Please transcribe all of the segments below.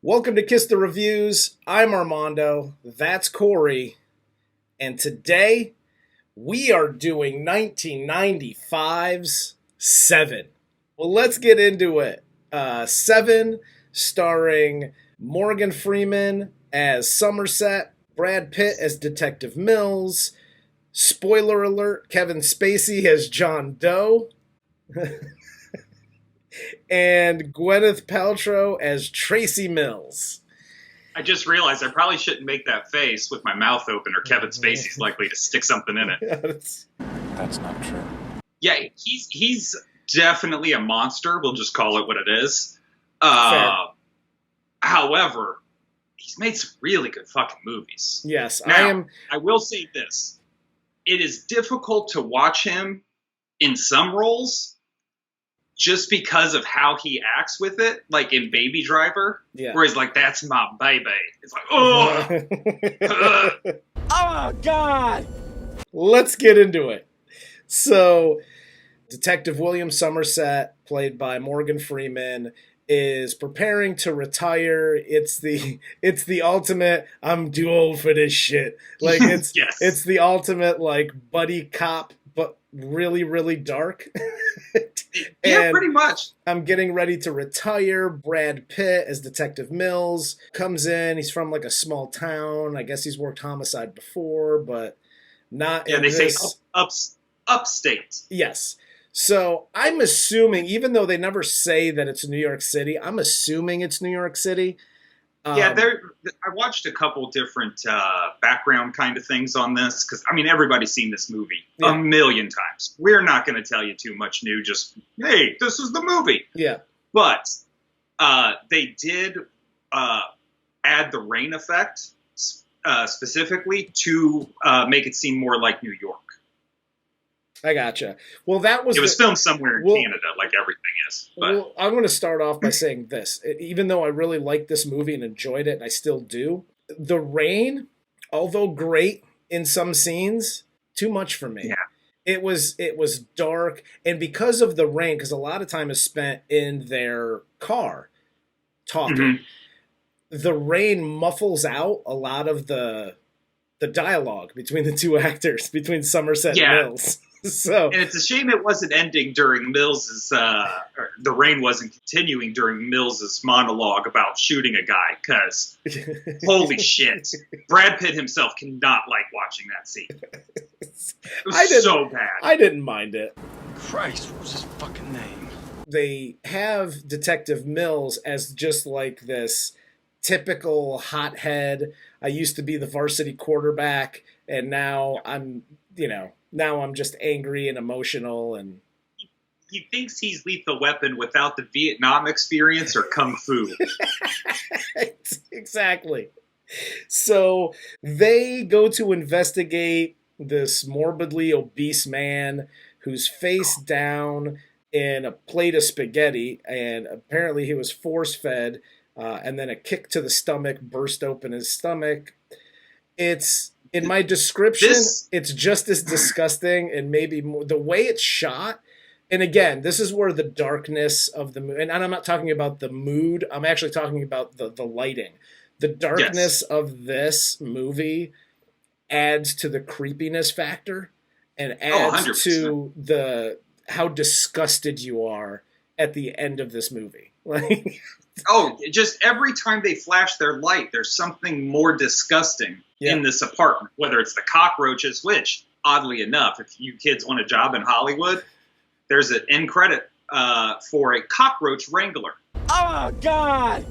Welcome to Kiss the Reviews. I'm Armando. That's Corey. And today we are doing 1995's Se7en. Well, let's get into it. Se7en, starring Morgan Freeman as Somerset, Brad Pitt as Detective Mills, spoiler alert, Kevin Spacey as John Doe, and Gwyneth Paltrow as Tracy Mills. I just realized I probably shouldn't make that face with my mouth open or Kevin Spacey's likely to stick something in it. That's not true. Yeah, he's definitely a monster. We'll just call it what it is. However, he's made some really good fucking movies. Yes, now, I will say this. It is difficult to watch him in some roles just because of how he acts with it, like in Baby Driver, where he's like, that's my baby. It's like, oh! Oh, God! Let's get into it. So, Detective William Somerset, played by Morgan Freeman, is preparing to retire. It's the ultimate, I'm too old for this shit. Like, it's yes. It's the ultimate, like, buddy cop, but really, really dark. Yeah, pretty much. I'm getting ready to retire. Brad Pitt as Detective Mills comes in. He's from like a small town. I guess he's worked homicide before, but not in this. They say upstate. Yes. So I'm assuming, even though they never say that it's New York City, I'm assuming it's New York City. I watched a couple different background kind of things on this because, I mean, everybody's seen this movie a million times. We're not going to tell you too much new, just, hey, this is the movie. Yeah. But they did add the rain effect specifically to make it seem more like New York. I gotcha. Well, it was filmed somewhere in Canada, like everything is. But. Well, I'm going to start off by saying this. Even though I really liked this movie and enjoyed it, and I still do, the rain, although great in some scenes, too much for me. Yeah. It was dark, and because of the rain, because a lot of time is spent in their car talking, the rain muffles out a lot of the dialogue between the two actors, between Somerset and Mills. And it's a shame it wasn't ending during Mills's, or the rain wasn't continuing during Mills's monologue about shooting a guy, because holy shit, Brad Pitt himself cannot like watching that scene. It was so bad. I didn't mind it. Christ, what was his fucking name? They have Detective Mills as just like this typical hothead. I used to be the varsity quarterback, and now I'm just angry and emotional. And he thinks he's Lethal Weapon without the Vietnam experience or Kung Fu. Exactly. So they go to investigate this morbidly obese man who's face down in a plate of spaghetti, and apparently he was force-fed, and then a kick to the stomach burst open his stomach. It's, in my description, it's just as disgusting, and maybe more, the way it's shot. And again, this is where the darkness of the movie, and I'm not talking about the mood, I'm actually talking about the lighting. The darkness of this movie adds to the creepiness factor, and adds to how disgusted you are at the end of this movie. Like, just every time they flash their light, there's something more disgusting in this apartment, whether it's the cockroaches, which, oddly enough, if you kids want a job in Hollywood, there's an end credit for a cockroach wrangler. Oh, God!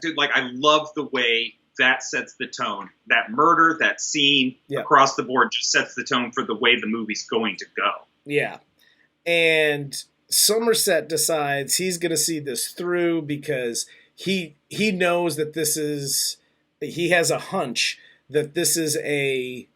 Dude, like, I love the way that sets the tone. That murder, that scene, across the board just sets the tone for the way the movie's going to go. Yeah. And Somerset decides he's going to see this through because he knows that he has a hunch that this is a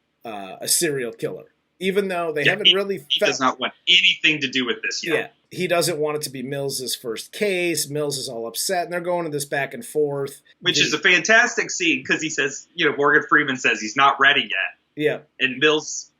serial killer, even though they haven't really. He does not want anything to do with this yet. Yeah, he doesn't want it to be Mills's first case. Mills is all upset, and they're going to this back and forth, which is a fantastic scene because he says, Morgan Freeman says he's not ready yet. Yeah, and Mills,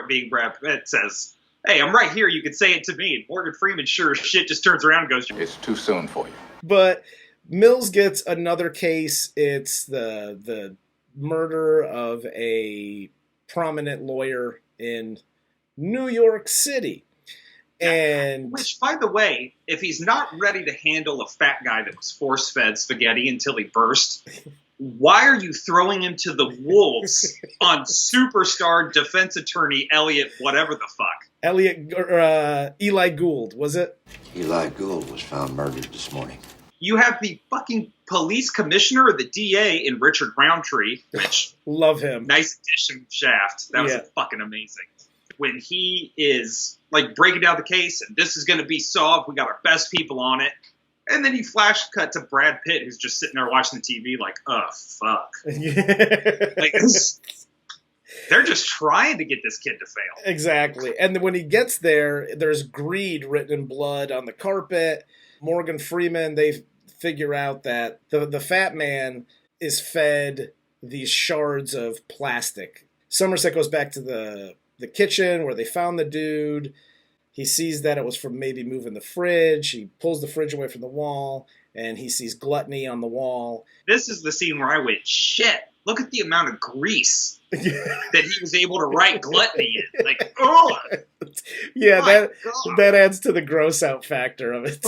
being Brad Pitt, says, hey, I'm right here. You can say it to me. And Morgan Freeman, sure as shit, just turns around and goes, it's too soon for you. But Mills gets another case. It's the murder of a prominent lawyer in New York City. And which, by the way, if he's not ready to handle a fat guy that was force-fed spaghetti until he burst, why are you throwing him to the wolves on superstar defense attorney Elliot whatever the fuck? Eli Gould, was it? Eli Gould was found murdered this morning. You have the fucking police commissioner or the DA in Richard Roundtree, which... Love him. Nice addition, Shaft. That was fucking amazing. When he is, like, breaking down the case, and this is going to be solved, we got our best people on it. And then he flash cut to Brad Pitt, who's just sitting there watching the TV like, oh, fuck. Like, they're just trying to get this kid to fail. Exactly. And when he gets there, there's greed written in blood on the carpet. Morgan Freeman, they figure out that the fat man is fed these shards of plastic. Somerset goes back to the kitchen where they found the dude. He sees that it was from maybe moving the fridge. He pulls the fridge away from the wall, and he sees gluttony on the wall. This is the scene where I went, shit, look at the amount of grease that he was able to write gluttony in. Like, oh! Yeah, that adds to the gross out factor of it.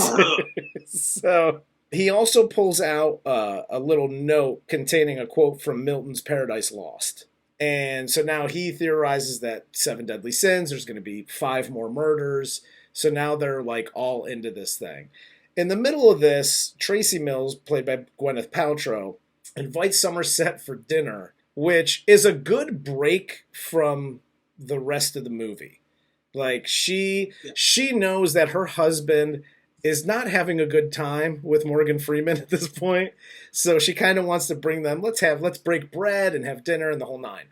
So he also pulls out a little note containing a quote from Milton's Paradise Lost. And so now he theorizes that 7 deadly sins, there's going to be 5 more murders. So now they're like all into this thing. In the middle of this, Tracy Mills, played by Gwyneth Paltrow, invites Somerset for dinner, which is a good break from the rest of the movie. Like she knows that her husband is not having a good time with Morgan Freeman at this point. So she kind of wants to bring them, let's break bread and have dinner and the whole nine.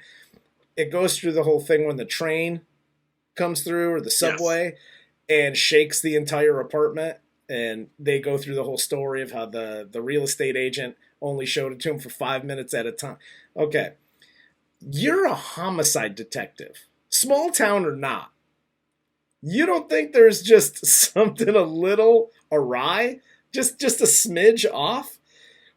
It goes through the whole thing when the train comes through or the subway and shakes the entire apartment. And they go through the whole story of how the real estate agent only showed it to him for 5 minutes at a time. Okay. You're a homicide detective. Small town or not. You don't think there's just something a little awry? Just a smidge off?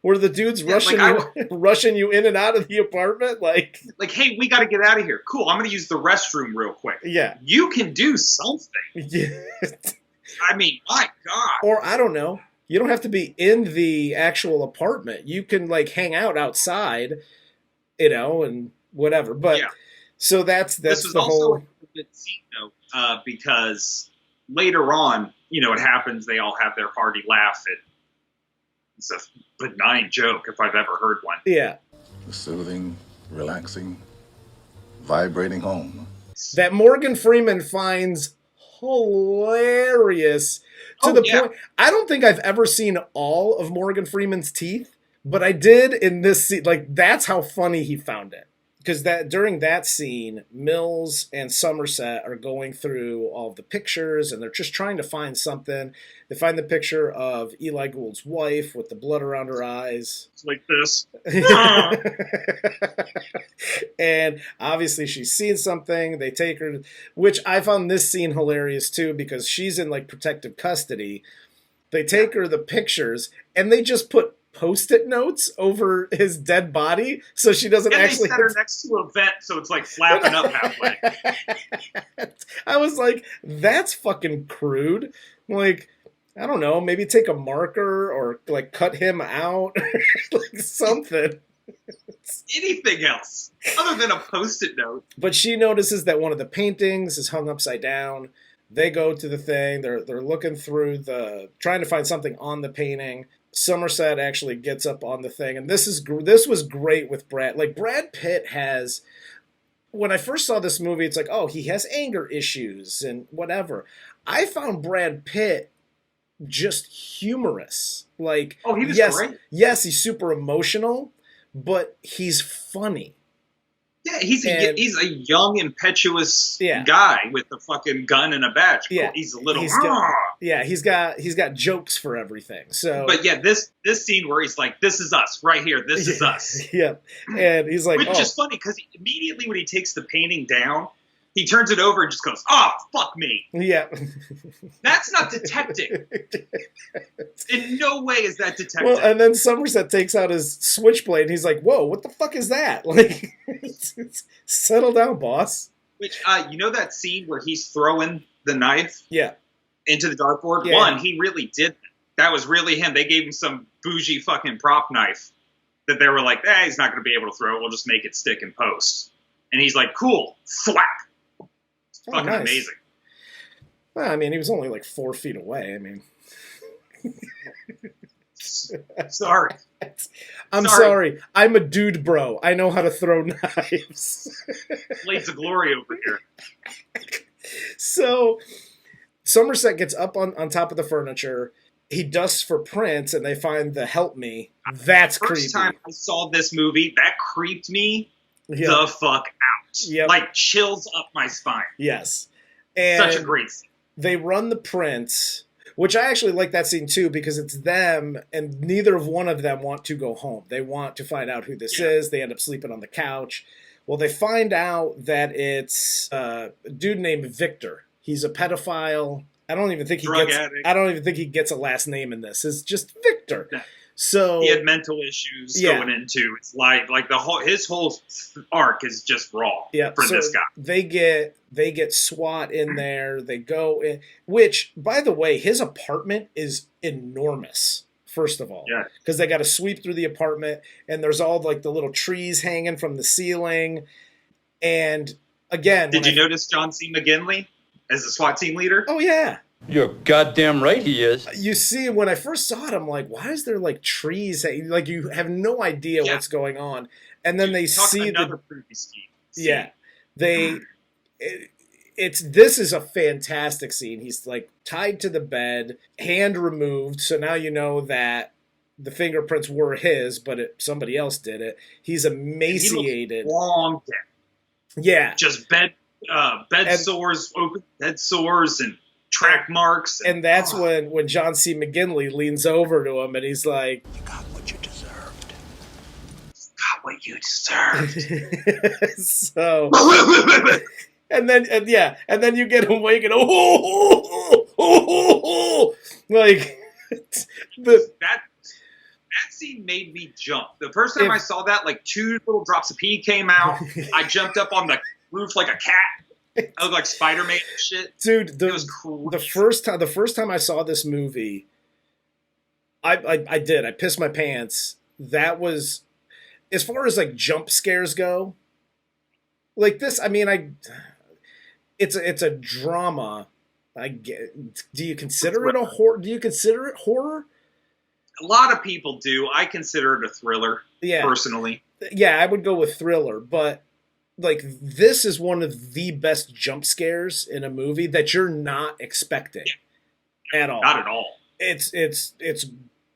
Where the dude's rushing you in and out of the apartment? Like, hey, we got to get out of here. Cool, I'm going to use the restroom real quick. Yeah. You can do something. Yeah. I mean, my God. Or, I don't know. You don't have to be in the actual apartment. You can, like, hang out outside, and whatever. But, so that's this the whole... Also a good scene, though, because later on, it happens, they all have their hearty laugh. It's a benign joke, if I've ever heard one. Yeah. The soothing, relaxing, vibrating home. That Morgan Freeman finds hilarious to the point. I don't think I've ever seen all of Morgan Freeman's teeth, but I did in this scene. Like, that's how funny he found it. Because during that scene, Mills and Somerset are going through all of the pictures, and they're just trying to find something. They find the picture of Eli Gould's wife with the blood around her eyes. It's like this. And obviously she's seen something. They take her, which I found this scene hilarious too, because she's in like protective custody. They take her the pictures, and they just put Post-it notes over his dead body so she doesn't actually... they set her next to a vent so it's like flapping up halfway. I was like, that's fucking crude. Like, I don't know, maybe take a marker or like cut him out. Like something. Anything else other than a Post-it note. But she notices that one of the paintings is hung upside down. They go to the thing. They're looking through trying to find something on the painting. Somerset actually gets up on the thing, and this was great with Brad. Like, Brad Pitt has, when I first saw this movie, it's like, oh, he has anger issues and whatever. I found Brad Pitt just humorous. Like, oh, he was great. Yes, he's super emotional, but he's funny. Yeah, he's a young, impetuous guy with a fucking gun and a badge. Yeah, he's a little. He's got jokes for everything. So, but yeah, this scene where he's like, "This is us right here. This is us." Yeah, and he's like, which is funny because immediately when he takes the painting down, He turns it over and just goes, "Oh, fuck me." Yeah. That's not detecting. In no way is that detecting. Well, and then Somerset takes out his switchblade and he's like, "Whoa, what the fuck is that?" Like, settle down, boss. Which, you know that scene where he's throwing the knife Yeah. into the dartboard? Yeah. One, he really did that. That was really him. They gave him some bougie fucking prop knife that they were like, he's not going to be able to throw it. We'll just make it stick in post. And he's like, cool, thwack. It's fucking nice. amazing. Well, I mean, he was only like 4 feet away. I mean, Sorry. I'm sorry. I'm a dude, bro. I know how to throw knives. Blades of glory over here. So Somerset gets up on top of the furniture. He dusts for prints, and they find the help me. That's creepy. First time I saw this movie, that creeped me Yep. the fuck out. Yep. Like chills up my spine. Yes. And Such a great scene. they run the prints, which I actually like that scene too, because it's them, and neither of one of them want to go home. They want to find out who this is. They end up sleeping on the couch. Well, they find out that it's a dude named Victor. He's a pedophile. I don't even think he gets a last name in this. It's just Victor. No. So he had mental issues going into his life. Like his whole arc is just raw for this guy. They get SWAT in there. They go in, which, by the way, his apartment is enormous. First of all, because they got to sweep through the apartment, and there's all like the little trees hanging from the ceiling. And again, did you notice John C. McGinley as the SWAT team leader? Oh yeah. You're goddamn right he is. You see, when I first saw it, I'm like, why is there like trees? Like you have no idea what's going on. And then they see another preview scheme. Yeah. This is a fantastic scene. He's like tied to the bed, hand removed. So now you know that the fingerprints were his, but somebody else did it. He's emaciated. He long dead. Yeah. Just bed sores, open bed sores, and track marks. And that's when John C. McGinley leans over to him and he's like, You got what you deserved. Got what you deserved. So, and then you get him waking, like that scene made me jump. The first time I saw that, like 2 little drops of pee came out. I jumped up on the roof like a cat. I look like Spider-Man and shit. Dude, it was cool. The first time I saw this movie, I pissed my pants. That was, as far as like jump scares go, like this, I mean, it's a drama. I get. Do you consider it a horror? Do you consider it horror? A lot of people do. I consider it a thriller. Yeah. Personally. Yeah, I would go with thriller, but like this is one of the best jump scares in a movie that you're not expecting at all. Not at all. It's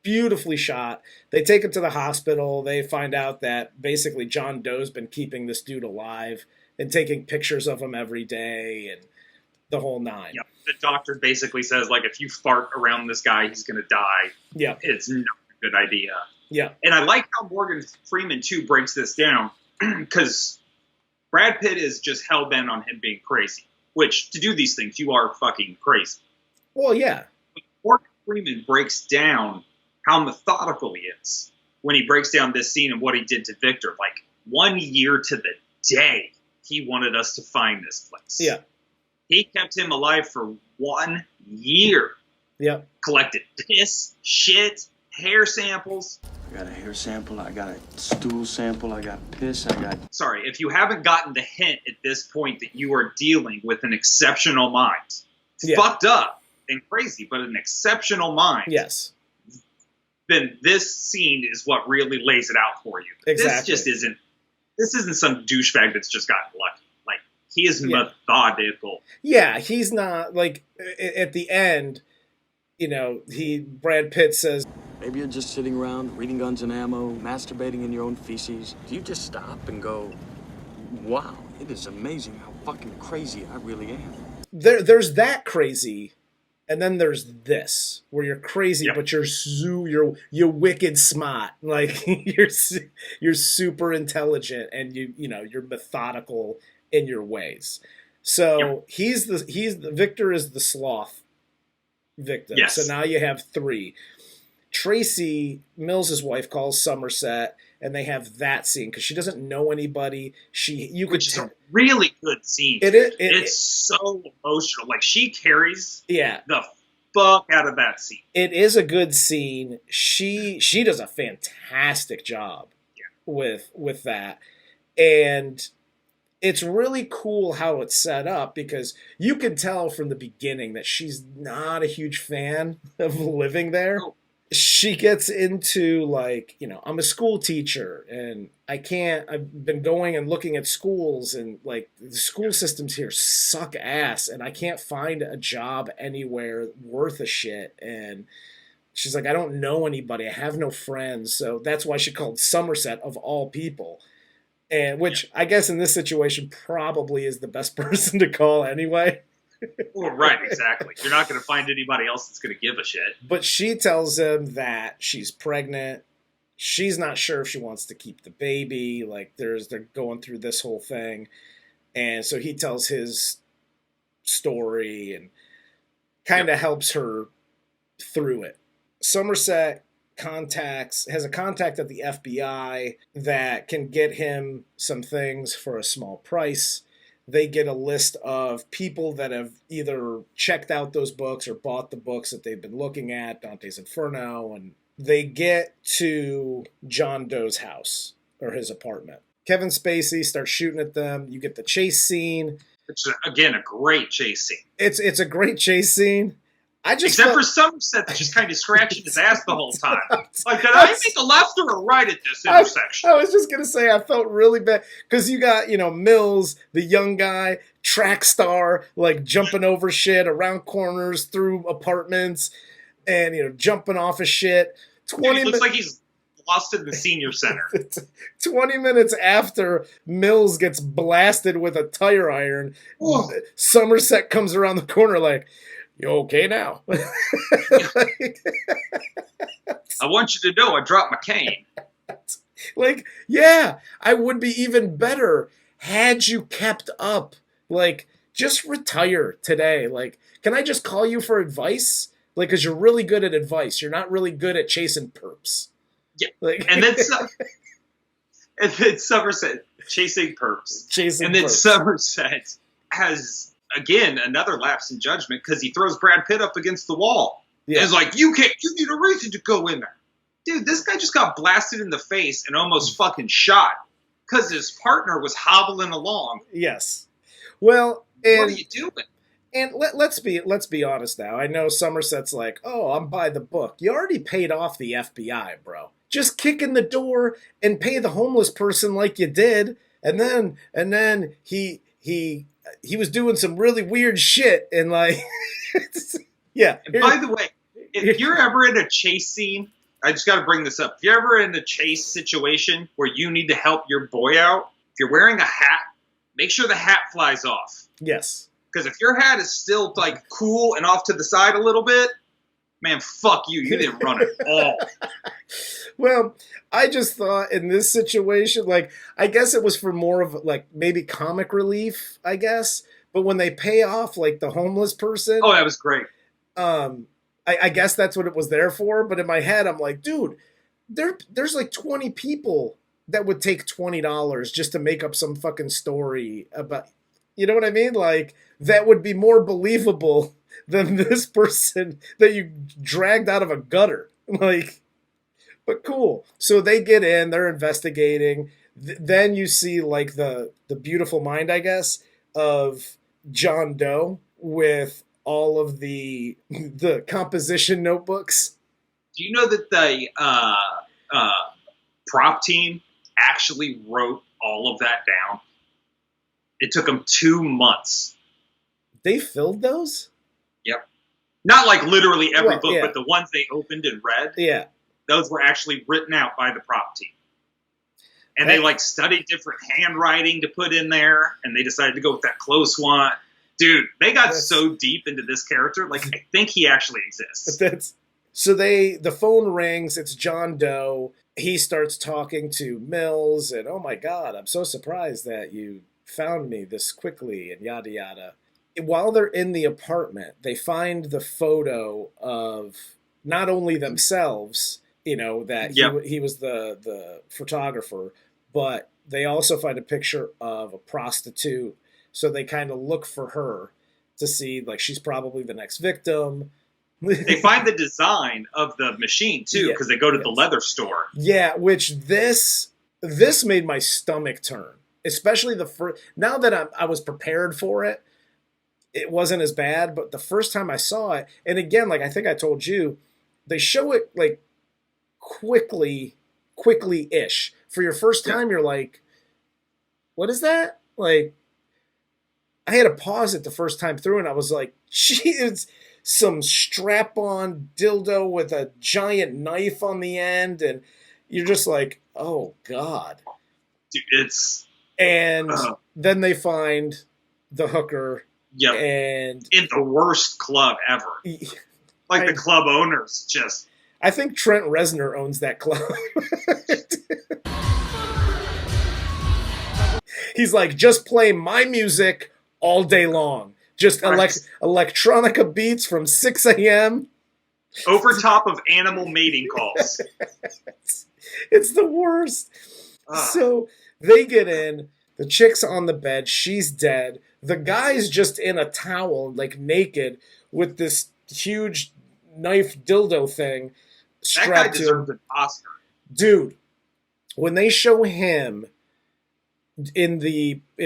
beautifully shot. They take him to the hospital. They find out that basically John Doe's been keeping this dude alive and taking pictures of him every day and the whole nine. Yep. The doctor basically says, like, if you fart around this guy, he's going to die. Yeah. It's not a good idea. Yeah. And I like how Morgan Freeman, too, breaks this down because Brad Pitt is just hell-bent on him being crazy, which, to do these things, you are fucking crazy. Well, yeah. But Morgan Freeman breaks down how methodical he is when he breaks down this scene and what he did to Victor. Like, 1 year to the day, he wanted us to find this place. Yeah. He kept him alive for 1 year. Yeah. Collected piss, shit, hair samples. I got a hair sample, I got a stool sample, I got piss, I got... Sorry, if you haven't gotten the hint at this point that you are dealing with an exceptional mind. Fucked up and crazy, but an exceptional mind. Yes. Then this scene is what really lays it out for you. Exactly. This isn't some douchebag that's just gotten lucky. Like, he is methodical. Yeah, he's not, like, at the end, you know, Brad Pitt says, Maybe you're just sitting around reading Guns and Ammo, masturbating in your own feces. Do you just stop and go, wow, it is amazing how fucking crazy I really am? There's that crazy, and then there's this, where you're crazy, but you're wicked smart. Like, you're super intelligent, and you're methodical in your ways. So Victor is the sloth victim. Yes. So now you have 3. Tracy, Mills' wife, calls Somerset, and they have that scene because she doesn't know anybody. Which is a really good scene. It's so emotional. Like, she carries the fuck out of that scene. It is a good scene. She does a fantastic job with that. And it's really cool how it's set up because you can tell from the beginning that she's not a huge fan of living there. Oh. She gets into, like, I'm a school teacher and I've been going and looking at schools, and like the school systems here suck ass and I can't find a job anywhere worth a shit. And she's like, I don't know anybody. I have no friends. So that's why she called Somerset, of all people. And which I guess in this situation probably is the best person to call anyway. Well, right, exactly. You're not going to find anybody else that's going to give a shit. But she tells him that she's pregnant. She's not sure if she wants to keep the baby. Like, they're going through this whole thing. And so he tells his story and kind of helps her through it. Somerset has a contact at the FBI that can get him some things for a small price. They get a list of people that have either checked out those books or bought the books that they've been looking at, Dante's Inferno, and they get to John Doe's house, or his apartment. Kevin Spacey starts shooting at them. You get the chase scene. Which is, again, a great chase scene. It's a great chase scene. Except for Somerset just kind of scratching his ass the whole time. Like, did I make a left or a right at this intersection? I was just going to say, I felt really bad. Because you got, Mills, the young guy, track star, like jumping over shit, around corners, through apartments, and, jumping off of shit. He looks like he's lost in the senior center. 20 minutes after Mills gets blasted with a tire iron, Somerset comes around the corner like, you okay now? I want you to know I dropped my cane. Like, yeah, I would be even better had you kept up. Like, just retire today. Like, can I just call you for advice? Like, because you're really good at advice. You're not really good at chasing perps. Yeah. Like, and then Somerset chasing perps. Chasing and then perps. Somerset has, again, another lapse in judgment because he throws Brad Pitt up against the wall. Yeah. And is like, you need a reason to go in there. Dude, this guy just got blasted in the face and almost fucking shot because his partner was hobbling along. Yes. Well, and what are you doing? And let's be honest now. I know Somerset's like, oh, I'm by the book. You already paid off the FBI, bro. Just kick in the door and pay the homeless person like you did, and then he was doing some really weird shit, and like, yeah. And by the way, if you're ever in a chase scene, I just got to bring this up. If you're ever in a chase situation where you need to help your boy out, if you're wearing a hat, make sure the hat flies off. Yes. Because if your hat is still like cool and off to the side a little bit, man, fuck you. You didn't run it all. Well, I just thought in this situation, like, I guess it was for more of like maybe comic relief, I guess. But when they pay off like the homeless person, oh, that was great. I guess that's what it was there for. But in my head, I'm like, dude, there's like 20 people that would take $20 just to make up some fucking story about, you know what I mean? Like, that would be more believable than this person that you dragged out of a gutter. Like, but cool. So they get in, they're investigating. Then you see like the beautiful mind, I guess, of John Doe with all of the composition notebooks. Do you know that the prop team actually wrote all of that down? It took them 2 months. They filled those? Yep. Not like literally every book, yeah. but the ones they opened and read. Yeah. Those were actually written out by the prop team. And they like studied different handwriting to put in there, and they decided to go with that close one. Dude, they got so deep into this character, like I think he actually exists. So the phone rings, it's John Doe. He starts talking to Mills, and oh my God, I'm so surprised that you found me this quickly and yada yada. While they're in the apartment, they find the photo of not only themselves, that he was the photographer, but they also find a picture of a prostitute. So they kind of look for her to see, like, she's probably the next victim. They find the design of the machine too, because they go to the leather store. Yeah, which this made my stomach turn, especially the first. Now that I was prepared for it, it wasn't as bad. But the first time I saw it, and again, like I think I told you, they show it like quickly-ish. For your first time, you're like, what is that? Like, I had to pause it the first time through, and I was like, it's some strap-on dildo with a giant knife on the end, and you're just like, oh, God. Dude, it's... And then they find the hooker. Yep. And in the worst club ever. Like, the club owners just... I think Trent Reznor owns that club. He's like, just play my music all day long. Just electronica beats from 6 a.m. Over top of animal mating calls. It's the worst. So they get in. The chick's on the bed. She's dead. The guy's just in a towel, like naked, with this huge knife dildo thing strapped that guy to deserved him. an Oscar. Dude, when they show him in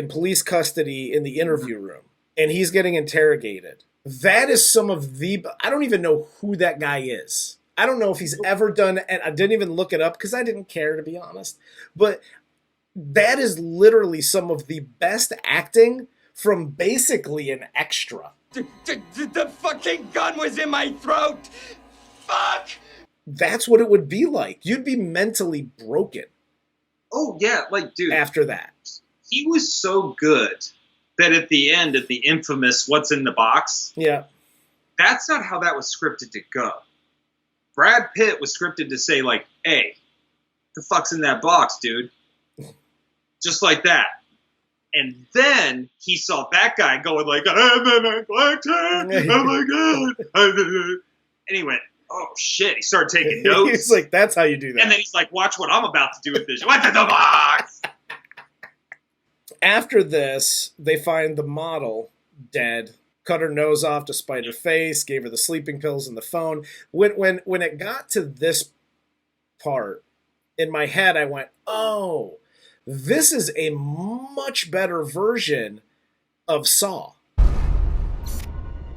police custody in the interview room, and he's getting interrogated, that is some of the... I don't even know who that guy is. I don't know if he's ever done... And I didn't even look it up because I didn't care, to be honest. But that is literally some of the best acting from basically an extra. The fucking gun was in my throat! Fuck! That's what it would be like. You'd be mentally broken. Oh, yeah, like, dude. After that. He was so good that at the end, at the infamous what's in the box, yeah, that's not how that was scripted to go. Brad Pitt was scripted to say, like, hey, the fuck's in that box, dude? Just like that. And then he saw that guy going like, I'm neglected, oh my God. And he went, oh shit. He started taking notes. He's like, that's how you do that. And then he's like, watch what I'm about to do with this. What's in the box? After this, they find the model dead, cut her nose off to spite her face, gave her the sleeping pills and the phone. When it got to this part, in my head, I went, oh, this is a much better version of Saw.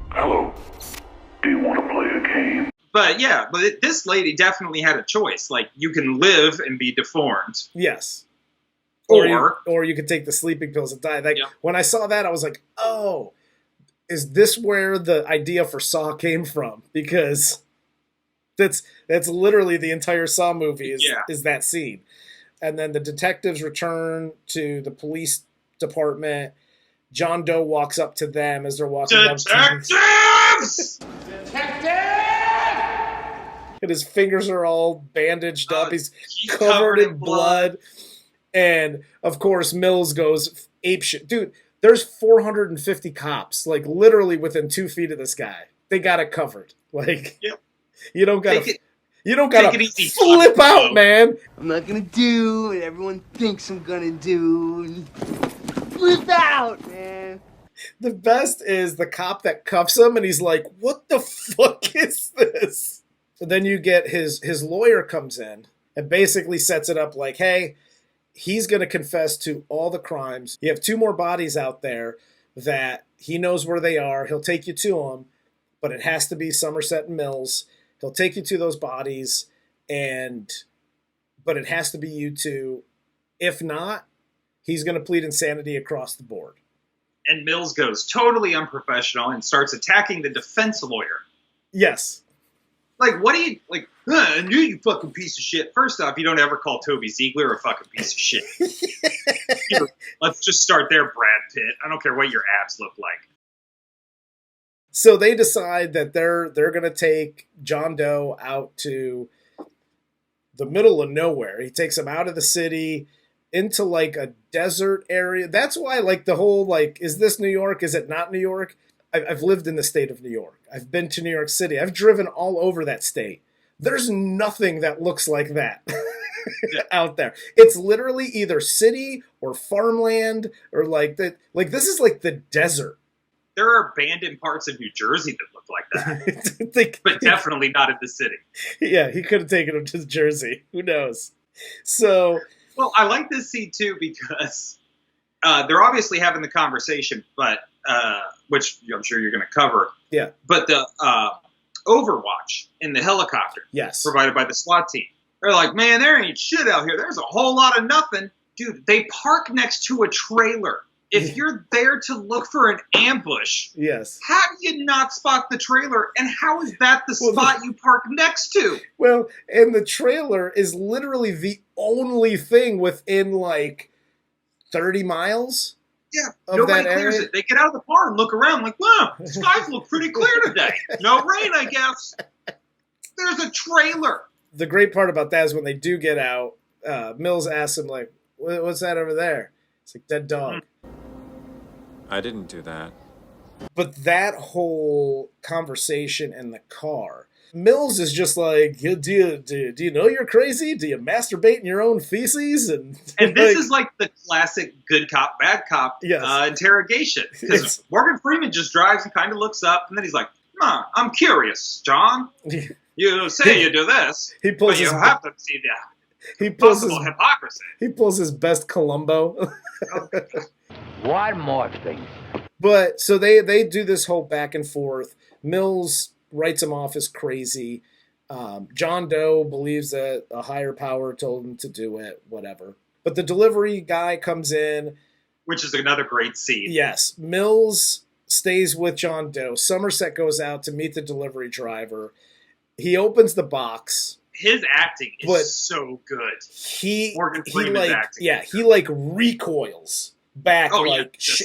Hello. Do you want to play a game? But yeah, this lady definitely had a choice. Like, you can live and be deformed. Yes. Or you could take the sleeping pills and die. Like, yeah. When I saw that, I was like, oh, is this where the idea for Saw came from? Because that's literally the entire Saw movie is that scene. And then the detectives return to the police department. John Doe walks up to them as they're walking up to him. Detectives! And his fingers are all bandaged up. He's covered in blood. And, of course, Mills goes apeshit. Dude, there's 450 cops, like, literally within 2 feet of this guy. They got it covered. Like, yep. You don't gotta easy, flip out, man. I'm not gonna do what everyone thinks I'm gonna do. Flip out, man. The best is the cop that cuffs him, and he's like, what the fuck is this? So then you get his lawyer comes in and basically sets it up like, hey, he's going to confess to all the crimes. You have 2 more bodies out there that he knows where they are. He'll take you to them, but it has to be Somerset and Mills. He'll take you to those bodies, but it has to be you 2. If not, he's going to plead insanity across the board. And Mills goes totally unprofessional and starts attacking the defense lawyer. Yes. Like, what do you, like, I knew you fucking piece of shit. First off, you don't ever call Toby Ziegler a fucking piece of shit. Let's just start there, Brad Pitt. I don't care what your abs look like. So they decide that they're going to take John Doe out to the middle of nowhere. He takes him out of the city into like a desert area. That's why like the whole like, is this New York? Is it not New York? I've lived in the state of New York. I've been to New York City. I've driven all over that state. There's nothing that looks like that out there. It's literally either city or farmland or like that. Like this is like the desert. There are abandoned parts of New Jersey that look like that, but definitely not in the city. Yeah, he could have taken him to Jersey. Who knows? So, well, I like this scene too because they're obviously having the conversation, but which I'm sure you're going to cover. Yeah. But the Overwatch in the helicopter, yes, provided by the SWAT team. They're like, man, there ain't shit out here. There's a whole lot of nothing, dude. They park next to a trailer. If you're there to look for an ambush, yes, how do you not spot the trailer? And how is that the spot you park next to? Well, and the trailer is literally the only thing within like 30 miles. Yeah, of nobody that clears area. it. They get out of the car and look around like, wow, the skies look pretty clear today. No rain, I guess. There's a trailer. The great part about that is when they do get out, Mills asks him, like, what's that over there? It's like, dead dog. I didn't do that. But that whole conversation in the car, Mills is just like, do you know you're crazy? Do you masturbate in your own feces? And this is like the classic good cop, bad cop yes. Interrogation. Because Morgan Freeman just drives and kind of looks up, and then he's like, I'm curious, John. You say you do this, but you have to see the possible hypocrisy. He pulls his best Columbo. One more thing. But so they do this whole back and forth. Mills writes him off as crazy. John Doe believes that a higher power told him to do it, whatever. But the delivery guy comes in. Which is another great scene. Yes. Mills stays with John Doe. Somerset goes out to meet the delivery driver. He opens the box. His acting is so good. Morgan Freeman's acting. Yeah, he like recoils back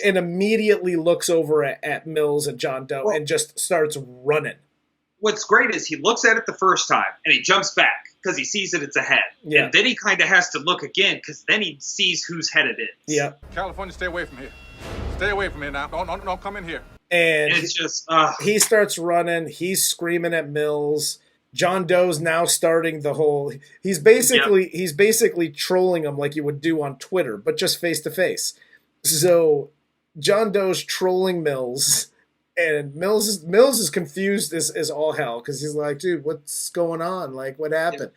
and immediately looks over at Mills and John Doe and just starts running. What's great is he looks at it the first time and he jumps back because he sees that it's a head. Yeah. And then he kind of has to look again because then he sees whose head it is. Yeah. California, stay away from here. Stay away from here now. Don't come in here. And it's just he starts running. He's screaming at Mills. John Doe's now starting the whole. He's basically trolling him like you would do on Twitter, but just face to face. So John Doe's trolling Mills, and Mills is confused as all hell because he's like, dude, what's going on? Like, what happened?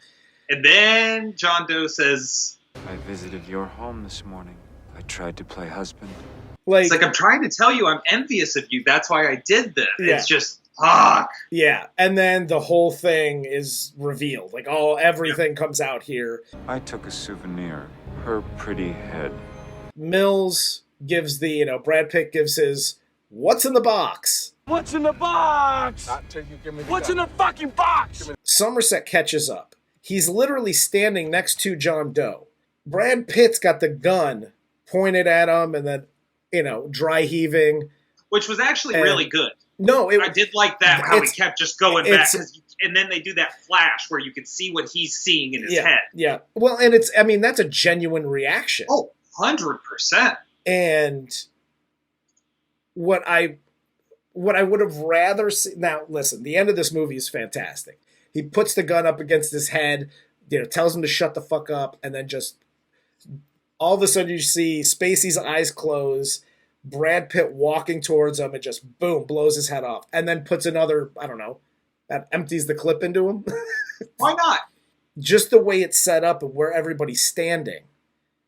And then John Doe says, I visited your home this morning. I tried to play husband. It's like, I'm trying to tell you I'm envious of you. That's why I did this. Yeah. It's just, fuck. Yeah. And then the whole thing is revealed. Like, everything comes out here. I took a souvenir. Her pretty head. Mills gives Brad Pitt gives his, what's in the box? What's in the box? Not till you give me the What's gun. in the fucking box? Somerset catches up. He's literally standing next to John Doe. Brad Pitt's got the gun pointed at him and then, dry heaving. Which was actually really good. No, I did like that, how he kept just going back. And then they do that flash where you can see what he's seeing in his head. Yeah. Well, and that's a genuine reaction. Oh, 100%. And what I would have rather seen. Now, listen, the end of this movie is fantastic. He puts the gun up against his head, tells him to shut the fuck up, and then just all of a sudden you see Spacey's eyes close, Brad Pitt walking towards him, and just boom, blows his head off, and then puts another, I don't know, that empties the clip into him. Why not? Just the way it's set up and where everybody's standing.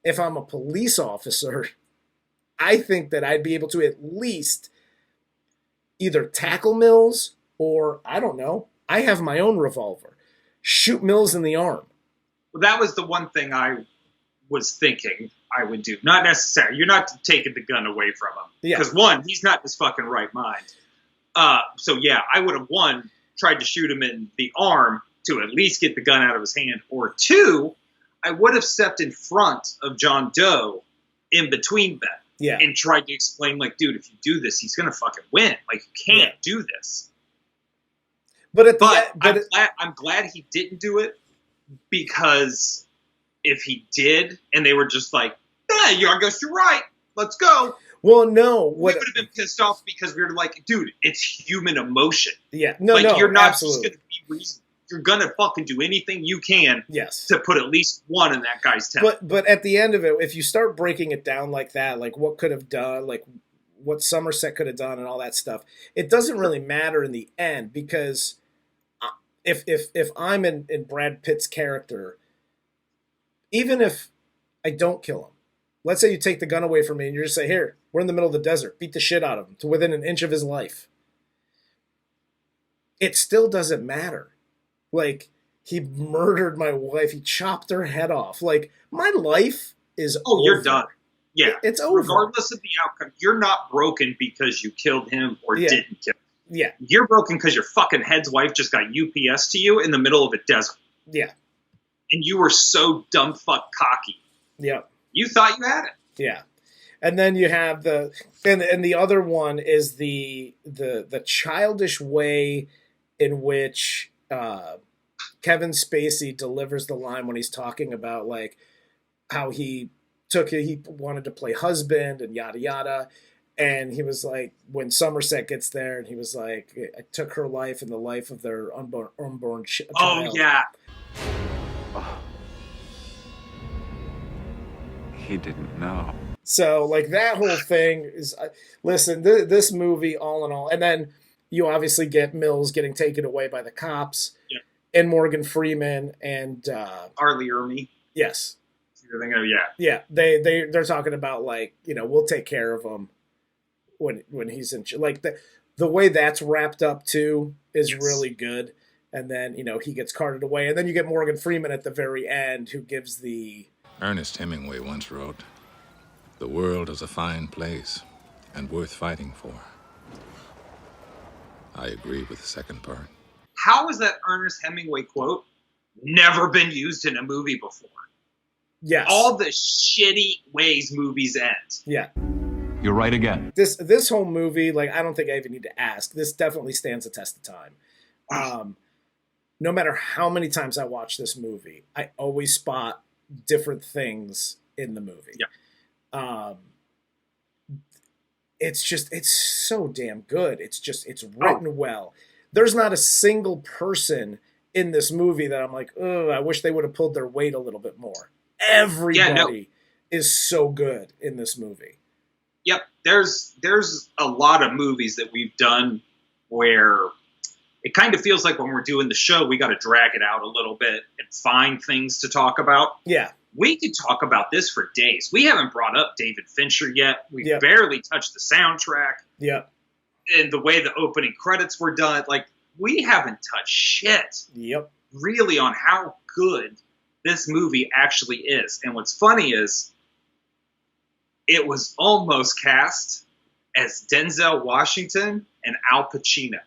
If I'm a police officer, I think that I'd be able to at least either tackle Mills or, I don't know, I have my own revolver. Shoot Mills in the arm. Well, that was the one thing I was thinking I would do. Not necessary. You're not taking the gun away from him. Because one, he's not in his fucking right mind. So yeah, I would have tried to shoot him in the arm to at least get the gun out of his hand. Or two, I would have stepped in front of John Doe in between them. Yeah. And tried to explain, like, dude, if you do this, he's going to fucking win. Like, you can't do this. But I'm glad he didn't do it because if he did, and they were just like, yeah, I guess you're right. Let's go. Well, no. We would have been pissed off because we were like, dude, it's human emotion. Yeah. No, like, no, you're not absolutely. just going to be reasonable. You're going to fucking do anything you can to put at least one in that guy's temple. But at the end of it, if you start breaking it down like that, like what could have done, like what Somerset could have done and all that stuff, it doesn't really matter in the end, because if I'm in Brad Pitt's character, even if I don't kill him, let's say you take the gun away from me and you just say, here, we're in the middle of the desert, beat the shit out of him to within an inch of his life. It still doesn't matter. Like, he murdered my wife. He chopped her head off. Like, my life is over. You're done. Yeah. It's over. Regardless of the outcome, you're not broken because you killed him or didn't kill him. Yeah. You're broken because your fucking head's wife just got UPS to you in the middle of a desert. Yeah. And you were so dumb fuck cocky. Yeah. You thought you had it. Yeah. And then you have and the other one is the childish way in which Kevin Spacey delivers the line when he's talking about like how he wanted to play husband and yada yada, and he was like, when Somerset gets there and he was like, I took her life and the life of their unborn child. Oh yeah. He didn't know. So like that whole thing is, listen, this movie all in all, and then you obviously get Mills getting taken away by the cops, and Morgan Freeman and Arlie Ermey. Yes. You're thinking of, yeah. They're talking about like, we'll take care of him when he's in, like the way that's wrapped up too is really good. And then he gets carted away, and then you get Morgan Freeman at the very end who gives the. Ernest Hemingway once wrote, "The world is a fine place and worth fighting for." I agree with the second part. How is that Ernest Hemingway quote never been used in a movie before? Yes. All the shitty ways movies end. Yeah. You're right again. This whole movie, like, I don't think I even need to ask. This definitely stands the test of time. No matter how many times I watch this movie, I always spot different things in the movie. Yeah. It's so damn good. It's written well. There's not a single person in this movie that I'm like, oh, I wish they would have pulled their weight a little bit more. Everybody is so good in this movie. Yep. There's a lot of movies that we've done where it kind of feels like when we're doing the show, we got to drag it out a little bit and find things to talk about. Yeah. We could talk about this for days. We haven't brought up David Fincher yet. We've barely touched the soundtrack. Yeah. And the way the opening credits were done. Like, we haven't touched shit. Yep. Really on how good this movie actually is. And what's funny is it was almost cast as Denzel Washington and Al Pacino.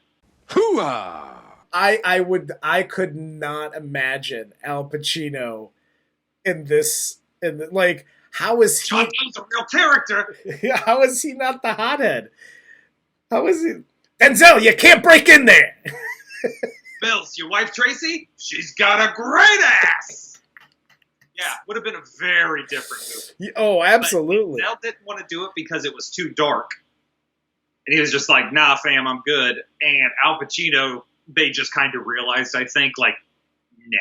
Hooah! I could not imagine Al Pacino in this. Like, how is he? John Doe's a real character. How is he not the hothead? How is he? Denzel, you can't break in there. Bills, your wife Tracy, she's got a great ass. Yeah, would have been a very different movie. Oh, absolutely. Denzel didn't want to do it because it was too dark. And he was just like, nah, fam, I'm good. And Al Pacino, they just kind of realized, I think, like, nah.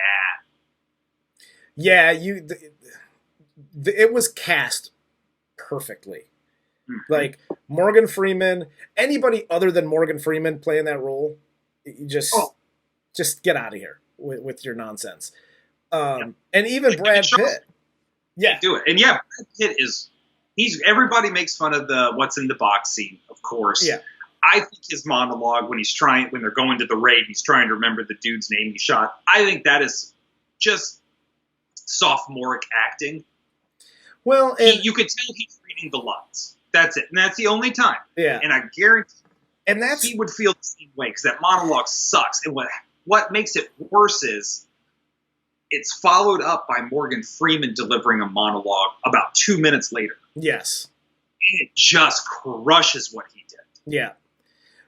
Yeah, it was cast perfectly. Mm-hmm. Like, Morgan Freeman, anybody other than Morgan Freeman playing that role, you just get out of here with your nonsense. And even like, Brad Pitt. Yeah. Do it. And yeah, Brad Pitt is... everybody makes fun of the what's in the box scene, of course. Yeah. I think his monologue when they're going to the raid, he's trying to remember the dude's name he shot. I think that is just sophomoric acting. Well, you could tell he's reading the lines. That's it. And that's the only time. Yeah. And I guarantee he would feel the same way because that monologue sucks. And what makes it worse is it's followed up by Morgan Freeman delivering a monologue about 2 minutes later. Yes. And it just crushes what he did. Yeah.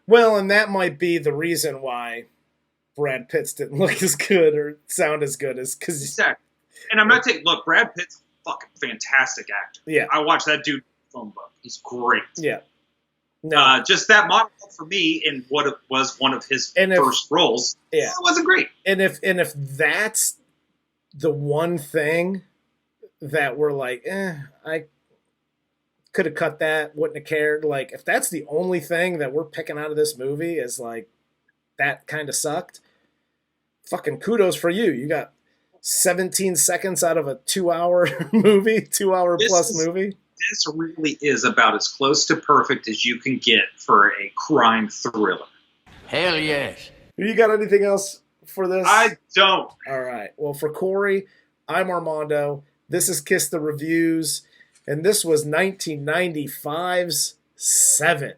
Well, and that might be the reason why Brad Pitt's didn't look as good or sound as good as because And I'm not taking look. Brad Pitt's a fucking fantastic actor. Yeah, I watched that dude in the phone book. He's great. Yeah, no, just that monologue for me in what it was one of his first roles. Yeah, it wasn't great. And if that's the one thing that we're like, I could have cut that, wouldn't have cared. Like, if that's the only thing that we're picking out of this movie is like that kind of sucked, fucking kudos for you. You got 17 seconds out of a 2-hour movie, 2-hour plus movie. This really is about as close to perfect as you can get for a crime thriller. Hell yes. You got anything else for this? I don't. All right. Well, for Corey, I'm Armando. This is Kiss the Reviews, and this was 1995's 7.